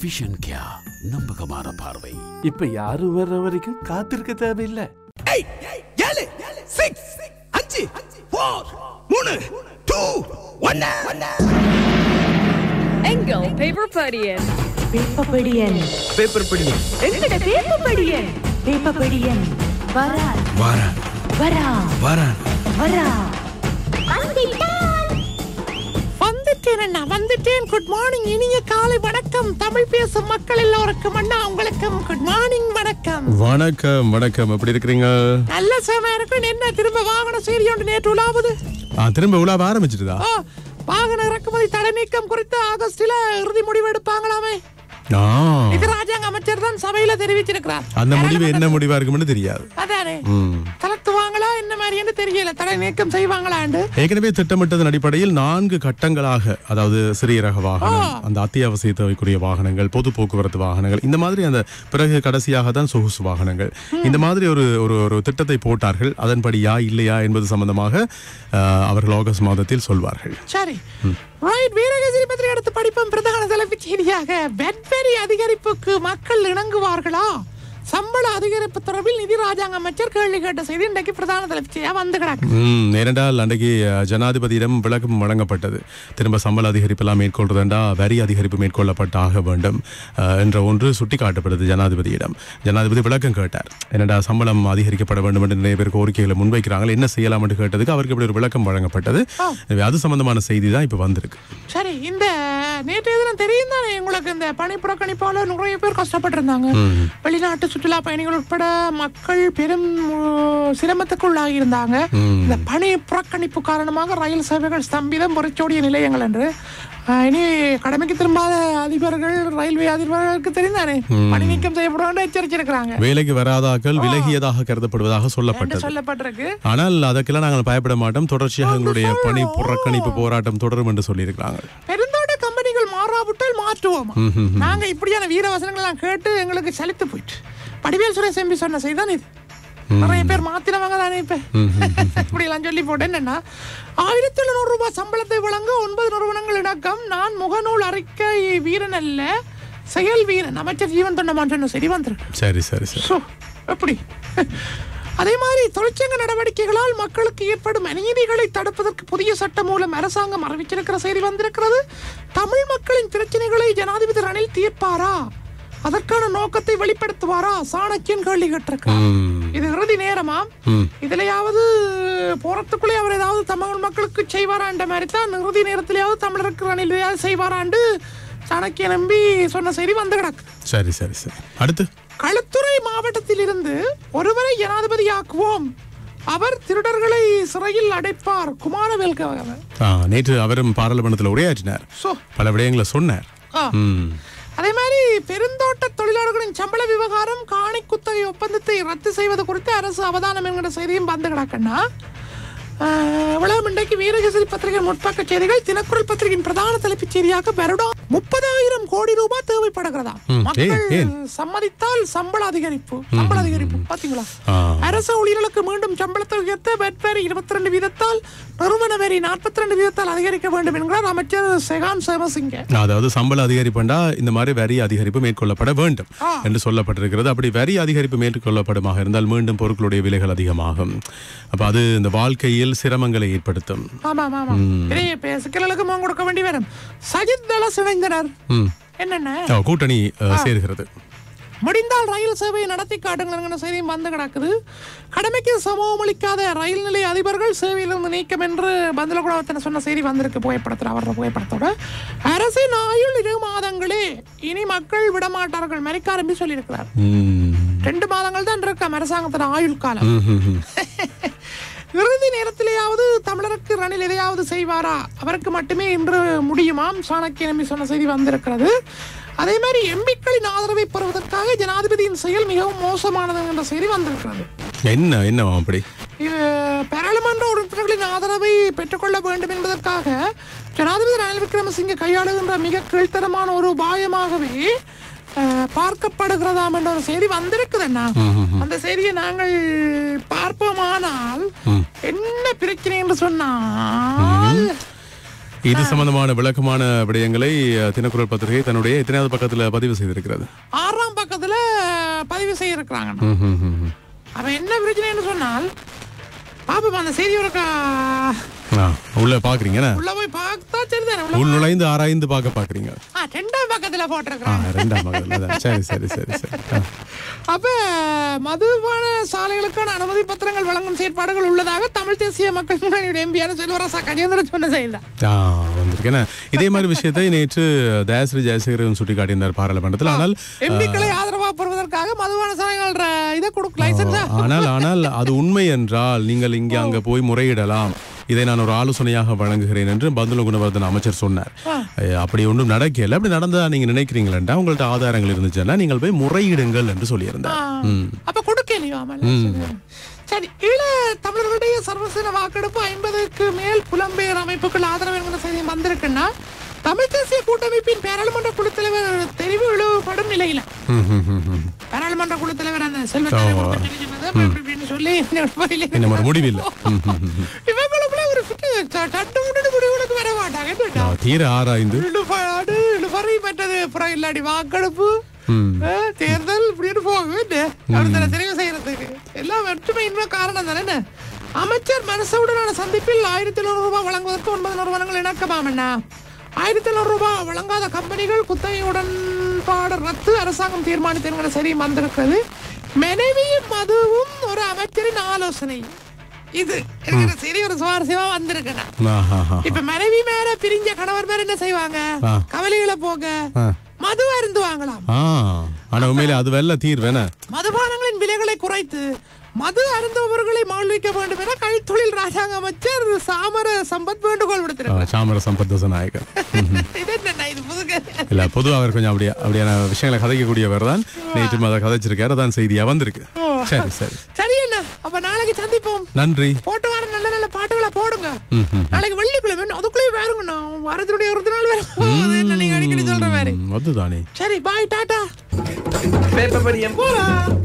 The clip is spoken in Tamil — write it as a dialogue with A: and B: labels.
A: விஷன் கியா, நம்பகமான பார்வை.
B: இப்ப யாரும் வர்ற வரைக்கும் காத்திருக்க தேவையில்லை.
C: 7 6 5 4 3 2 1
D: எங்கள் பேப்பர் படியன்
E: எங்கட பேப்பர் படியன் வரா
F: வந்துட்டேன். குட் மார்னிங், இனிய காலை வணக்கம். தமிழ் பேசும் மக்கள் எல்லோருக்கும் அண்ணா உங்களுக்கும் குட் மார்னிங்.
G: வணக்கம். எப்படி இருக்கிறீங்க?
F: நல்ல சமயம் இருக்கும். என்ன திரும்ப வாகன செய்தி ஒன்று நேற்று உலாவுது.
G: திரும்ப உலாவ ஆரம்பிச்சிட்டுதா?
F: வாகன இறக்குமதி தடை நீக்கம் குறித்து ஆகஸ்டில் இறுதி முடிவு எடுப்பாங்களாமே. இது ராஜாங்க அமைச்சர் தான் சபையில தெரிவிச்சிருக்கிறார்.
G: அந்த முடிவு என்ன முடிவா இருக்கும்னு தெரியாது.
F: அதானே தளர்த்துவாங்களா என்ன மாதிரி தெரியல. தடை நீக்கம் செய்வாங்களாண்டு
G: ஏற்கனவே திட்டமிட்டதன் அடிப்படையில் 4 கட்டங்களாக, அதாவது சிறிய ரக வாகனம், அந்த அத்தியாவசிய தேவைக்குரிய வாகனங்கள், பொது போக்குவரத்து வாகனங்கள், இந்த மாதிரி அந்த பிறகு கடைசியாக தான் சொகுசு வாகனங்கள், இந்த மாதிரி ஒரு திட்டத்தை போட்டார்கள். அதன்படியா இல்லையா என்பது சம்பந்தமாக அவர்கள் ஆகஸ்ட் மாதத்தில் சொல்வார்கள்.
F: சரி, வீரகேசரி பற்றி எடுத்து படிப்போம். பிரதான தலைப்புச் செய்தியாக வெட்பெரி அதிகரிப்புக்கு மக்கள் இணங்குவார்களா? சம்பள அதிகரிப்பு தொடர்பில் நிதி ராஜாங்க அமைச்சர் கேள்வி கேட்ட செய்தி இன்றைக்கு பிரதான தலைப்புச்சியா வந்து கிடக்கு.
G: ஏனென்றால் அன்றைக்கு ஜனாதிபதியிடம் விளக்கம் வழங்கப்பட்டது. திரும்ப சம்பள அதிகரிப்பு எல்லாம் மேற்கொள்றதுண்டா வரி அதிகரிப்பு மேற்கொள்ளப்பட்டாக வேண்டும் என்ற ஒன்று சுட்டி காட்டப்படுது ஜனாதிபதியிடம். ஜனாதிபதி விளக்கம் கேட்டார். ஏனென்றா சம்பளம் அதிகரிக்கப்பட வேண்டும் என்று நிறைய பேர் கோரிக்கைகளை முன்வைக்கிறாங்க, என்ன செய்யலாம் என்று கேட்டதுக்கு அவருக்கு இப்படி ஒரு விளக்கம் வழங்கப்பட்டது. அது சம்பந்தமான செய்தி தான் இப்ப வந்திருக்கு.
F: சரி, இந்த நேற்றைய தினம் தெரியும் தானே உங்களுக்கு, இந்த பணி புறக்கணிப்பால நிறைய பேர் கஷ்டப்பட்டிருந்தாங்க. வெளிநாட்டு சுற்றுலா பயணிகள் உட்பட மக்கள் பெரும் சிரமத்துக்குள்ளாகி இருந்தாங்க. இந்த பணி புறக்கணிப்பு காரணமாக ரயில் சேவைகள் ஸ்தம்பிதம், முறைச்சோடிய நிலையங்கள் என்று இனி கடமைக்கு திரும்பாத அதிபர்கள், ரயில்வே அதிபர்களுக்கு தெரிந்தானே பணி நீக்கம் செய்யப்படும் எச்சரிச்சிருக்கிறாங்க.
G: வேலைக்கு வராதாக்கள் விலகியதாக கருதப்படுவதாக சொல்லப்பட்டிருக்கு. ஆனால் அதற்கெல்லாம் நாங்கள் பயப்பட மாட்டோம், தொடர்ச்சியாக எங்களுடைய பணி புறக்கணிப்பு போராட்டம் தொடரும் என்று சொல்லியிருக்கிறாங்க.
F: பெருந்தோட்ட கம்பெனிகள் மாறாவிட்டால் மாற்றுவோம். நாங்க இப்படியான வீரவசனங்கள் எல்லாம் கேட்டு எங்களுக்கு சலித்து போயிட்டு படிவேல் சுரேஷ் எம்பி சொன்ன செய்தான் இது. நிறைய பேர் மாத்தினவங்க தானே இப்ப இப்படி எல்லாம் சொல்லி போட்டேன். என்னன்னா 1700 ரூபாய் சம்பளத்தை வழங்க 9 நிறுவனங்கள் இணக்கம். நான் முகநூல் அறிக்கை வீரன் அல்ல, செயல் வீரன். அமைச்சர் ஜீவன் தொண்டமான் சரி வந்திருக்கு.
G: சரி
F: எப்படி அதே மாதிரி தொழிற்சங்க நடவடிக்கைகளால் மக்களுக்கு ஏற்படும் அநீதிகளை தடுப்பதற்கு புதிய சட்டம் மூலம் அரசாங்கம் அறிவிச்சிருக்கிற செய்தி வந்திருக்கிறது. தமிழ் மக்களின் பிரச்சனைகளை ஜனாதிபதி ரணில் தீர்ப்பாரா, அதற்கான நோக்கத்தை வெளிப்படுத்துவாரா? சாணக்கியன் கேள்வி கேட்டிருக்கிறார். இது இறுதி நேரமா, இதுலயாவது போறதுக்குள்ளே அவர் ஏதாவது தமிழ் மக்களுக்கு செய்வாரான்ற மாதிரி தான் இறுதி நேரத்திலேயாவது தமிழருக்கு ரணில் செய்வாராண்டு சாணக்கியன் நம்பி சொன்ன செய்தி வந்து கிடக்கு.
G: சரி. அடுத்து
F: களுத்துறை மாவட்டத்தில் இருந்து ஒருவரை ஜனாதிபதியாக்குவோம், அவர் திருடர்களை சிறையில் அடைப்பார். குமாரவேல்
G: நேற்று அவரும் பாராளுமன்றத்தில் உரையாற்றினார், பல விடயங்களை சொன்னார்.
F: அதே மாதிரி பெருந்தோட்ட தொழிலாளர்களின் சம்பள விவகாரம், காணி குத்தகை ஒப்பந்தத்தை ரத்து செய்வது குறித்து அரசு அவதானம் என்கிற செய்தியும் வந்து கிடக்குன்னா இன்றைக்கு வீரகேசரி பத்திரிகை முற்பக்க செய்திகள். தினக்குரல் பத்திரிகையின் பிரதான தலைப்புச் செய்தியாக வருடம் 30,000 கோடி ரூபாய் தேவைப்படுகிறதா? மக்கள் சம்மதித்தால் சம்பள அதிகரிப்பு பாத்தீங்களா? அரசு ஊழியர்களுக்கு மீண்டும் சம்பளத்தை உயர்த்த வெட்வரி 22 வீதத்தால், நிறுவன வரி 42 வீதத்தால் அதிகரிக்க வேண்டும் என்கிறார் அமைச்சர் செகான் சேமசிங்க.
G: அதாவது சம்பள அதிகரிப்புண்டா இந்த மாதிரி வரி அதிகரிப்பு மேற்கொள்ளப்பட வேண்டும் என்று சொல்லப்பட்டிருக்கிறது. அப்படி வரி அதிகரிப்பு மேற்கொள்ளப்படுமாக இருந்தால் மீண்டும் பொருட்களுடைய விலைகள் அதிகமாகும். அப்ப அது இந்த வாழ்க்கையில் சிரமங்களை ஏற்படுத்தும்.
F: சிக்கலுக்கு முகம் கொடுக்க வேண்டி வரும். சஜித் தள சிணைந்தனர் என்னென்ன
G: கூட்டணி சேர்கிறது.
F: முடிந்தால் ரயில் சேவையை நடத்தி காட்டுங்கள் செய்தியும் வந்து கிடக்குது. கடமைக்கு சமூகம் அளிக்காத ரயில் நிலைய அதிபர்கள் சேவையிலிருந்து நீக்கம் என்று பந்தலகுடாவத்தின சொன்ன செய்தி வந்திருக்கு. புகைப்படத்தோட அரசின் ஆயுள் 2 மாதங்களே, இனி மக்கள் விடமாட்டார்கள் மரிக்காரம்பி சொல்லியிருக்கிறார். 2 மாதங்கள் தான் இருக்கும் அரசாங்கத்தின் ஆயுள் காலம். இறுதி நேரத்திலேயாவது தமிழருக்கு ரணில் எதையாவது செய்வாரா? அவருக்கு மட்டுமே இன்று முடியுமாம். சாணக்கிய நம்பி சொன்ன செய்தி வந்திருக்கிறது. அதே மாதிரி எம்பிக்களின் ஆதரவை பெறுவதற்காக ஜனாதிபதியின் செயல் மிகவும் மோசமானது என்ற செய்தி வந்திருக்கிறது.
G: என்ன அப்படி?
F: பாராளுமன்ற உறுப்பினர்களின் ஆதரவை பெற்றுக்கொள்ள வேண்டும் என்பதற்காக ஜனாதிபதி ரணில் விக்ரமசிங்கே கையாளுகின்ற மிக கீழ்த்தரமான ஒரு உபாயமாகவே பார்க்கப்படுகிறதாம் என்ற ஒரு செய்தி வந்திருக்குதுன்னா அந்த செய்தியை நாங்கள் பார்ப்போமானால் என்ன பிரச்சனை என்று சொன்னால்
G: இது சம்பந்தமான விளக்கமான விடயங்களை தினக்குரல் பத்திரிகை தன்னுடைய எத்தனையாவது பக்கத்துல பதிவு செய்திருக்கிறது?
F: 6ஆம் பக்கத்துல பதிவு செய்ய இருக்கிறாங்க. அப்ப என்ன பிரச்சனைன்னு சொன்னால் பாப்பா அந்த செய்தியோட
G: உள்ள பாக்குறீங்க,
F: உள்ள போய் பார்த்தா சரிதானே,
G: உள் நுழைந்து ஆராய்ந்து பாக்குறீங்க.
F: 2ஆம் பக்கத்துல போட்டிருக்காங்க.
G: 2ஆம் பக்கத்துல. சரி சரி சரி சரி.
F: அப்ப மதுபான சாலைகளுக்கான அனுமதி பத்திரங்கள் வழங்கும் செயற்பாடுகள் உள்ளதாக தமிழ் தேசிய மக்கள் முன்னணியுடைய எம்பியான செல்வராசா கஜேந்திரன் சொன்ன செய்தி
G: வந்திருக்கேன். இதே மாதிரி விஷயத்தை நேற்று தயாஸ்ரீ ஜெயசேகரன் சுட்டிக்காட்டினார் பாராளுமன்றத்தில். ஆனால்
F: எம்பிக்களை ஆதரவா பெறுவதற்காக மதுபான சாலைகள் இதை கொடுக்க லைசன்ஸ்.
G: ஆனால் அது உண்மை என்றால் நீங்கள் இங்கே அங்க போய் முறையிடலாம், இதை நான் ஒரு ஆலோசனையாக வழங்குகிறேன் என்று பந்துல குணவர்தன் அமைச்சர் சொன்னார். அப்படி ஒன்றும் நடக்கல. அப்படி நடந்தா நீங்க நினைக்கிறீங்களா, உங்கள்ட்ட ஆதாரங்கள் இருந்துச்சுன்னா நீங்கள் போய் முறையிடுங்கள் என்று சொல்லியிருந்தார்.
F: அப்ப கொடுக்கலையா? சரி, ஈழ தமிழர்களுடைய சர்வசேன வாக்கெடுப்பு 50க்கு மேல் புலம்பெயர் அமைப்புகள் ஆதரவு என்கிற செய்தி வந்திருக்குன்னா தமிழ் தேசிய கூட்டமைப்பின் பாராளுமன்ற குழு தலைவர் தெரிவு இழுவப்படும் நிலையில பாராளுமன்ற குழு தலைவர் அந்த செல்வ சொல்லி
G: முடிவில்லை.
F: இவங்களுக்குள்ள ஒரு சட்டு முட்டு முடிவுகளுக்கு வர மாட்டாங்க.
G: தீர ஆராய்ந்து
F: மற்றது புறம் இல்லாடி வாக்கெடுப்பு தேர்தல் இப்படின்னு போக தெரிவு செய்யறதுக்கு எல்லாம் ஒற்றுமையின்மை காரணம் தானே. அமைச்சர் மனசுடனான சந்திப்பில் 1100 ரூபாய் வழங்குவதற்கு 9 நிறுவனங்கள் இணக்கமாமண்ணா. 1100 ரூபாய் வழங்காத கம்பெனிகள் குத்தகை உடன்பாடு ரத்து அரசாங்கம் தீர்மானித்த சரி வந்திருக்கிறது. மனைவியும் மதுவும் ஒரு அமைச்சரின் ஆலோசனை. இது சரி ஒரு சுவாரஸ்யமா வந்திருக்கா. இப்ப மனைவி மேல பிரிஞ்ச கணவர் மேல என்ன செய்வாங்க, கவலைகளை போக மது அருந்துவாங்களாம்.
G: ஆனா உண்மையில அது வெல்ல தீர்வேன
F: மதுபானங்களின் விலைகளை குறைத்து மது அருந்துபவர்களை மகிழ்விக்க வேண்டும் என கைத்தொழில் ராஜாங்க அமைச்சர் சாமர சம்பத் வேண்டுகோள் விடுத்திருக்கிறார்.
G: சாமர சம்பத் நாயகர் இல்ல பொதுவாக அவர் கொஞ்சம் அப்படியான விஷயங்களை கதைக்கக்கூடியவர் தான். நேற்று அதை கதைச்சிருக்காரு, அதான் செய்தியா வந்திருக்கு. சரி சரி
F: சரி என்ன, அப்ப நாளைக்கு சந்திப்போம்.
G: நன்றி.
F: போட்டு வர நல்ல நல்ல பாட்டுகளை போடுங்க. நாளைக்கு வெள்ளிக்கிழமை அதுக்குள்ளே வேறுங்கண்ணா, வாரத்துடைய ஒரு நாள் வேறு நீங்க அடிக்கடி சொல்ற மாதிரி
G: அதுதானே.
F: சரி, பாய், டாடா.
C: பேப்பர் படியம் போலாம்.